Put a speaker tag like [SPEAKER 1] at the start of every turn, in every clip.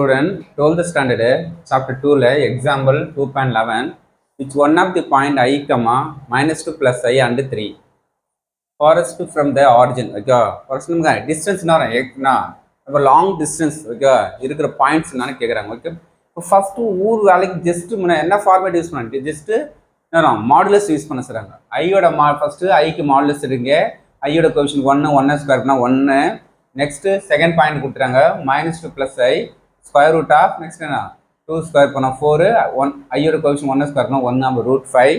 [SPEAKER 1] Student, 12th standard, chapter 2, example 2.11, which one of the point I, minus 2 plus I and 3. Forest from the origin, okay? Forest distance a long distance, okay? Irukra points nanu kekranga, okay? So first oor velukku just enna format use pannanga, just modulus use panna solranga. I oda first I ku modulus irunga, I oda coefficient 1 square na 1. Next second point kudutranga minus 2 plus I square root of next 2 square பண்ணா 4 1 ஐயோட coefficient 1 square பண்ணா 1 நம்ம root 5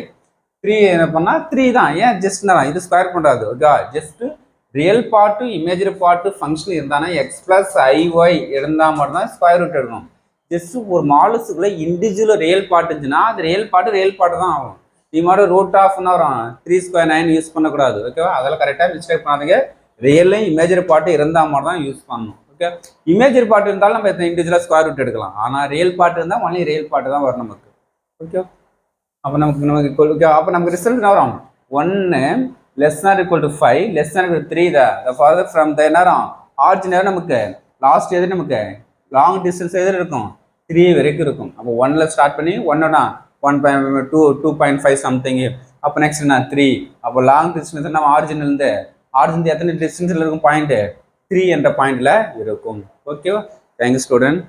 [SPEAKER 1] 3 என்ன பண்ணா 3 தான் ஏன் just இது square பண்றாது okay just real part imaginary part function இருந்தானா x + iy இருந்தா மட்டும் தான் ஸ்கொயர் ரூட் எடுக்கணும் ஜஸ்ட் ஒரு மாடுலஸ்க்குள்ள இண்டிவிஜுவல் ரியல் பார்ட் இருந்துச்சுன்னா அது ரியல் பார்ட் தான் ஆகும் நீ மாதிரி ரூட் ஆஃப்னா வரும் 3 ஸ்கொயர் 9 யூஸ் பண்ணக்கூடாது ஓகேவா அதெல்லாம் கரெக்டாக மிஸ்டேக் பண்ணாதீங்க ரியல்லையும் இமேஜினரி பார்ட் இருந்தால் மட்டும் தான் யூஸ் பண்ணணும் ஓகே இமேஜினரி பார்ட் இருந்தாலும் நம்ம இண்டிவிஜுவலாக ஸ்கொயர் ரூட் எடுக்கலாம் ஆனால் ரியல் பார்ட் இருந்தால் ஒன்லி ரியல் பார்ட் தான் வரும் நமக்கு ஓகே அப்போ நமக்கு ஓகே அப்போ நமக்கு ரிசல்ட் என்ன வரும் 1 less or equal to 5 less or equal 3 the further from the நேரம் ஆரிஜின் நமக்கு லாஸ்ட் எது நமக்கு லாங் டிஸ்டன்ஸ் எது இருக்கும் 3 வரைக்கும் இருக்கும் அப்போ 1ல ஸ்டார்ட் பண்ணி 1 2.5 சம்திங் அப்போ நெக்ஸ்ட் என்ன 3 அப்போ லாங் டிஸ்டன்ஸ் நம்ம ஆரிஜின்லேருந்து எத்தனை டிஸ்டன்ஸில் இருக்கும் பாயிண்ட் 3 என்ற பாயிண்ட்ல இருக்கும் ஓகேவா தேங்க்யூ ஸ்டூடெண்ட்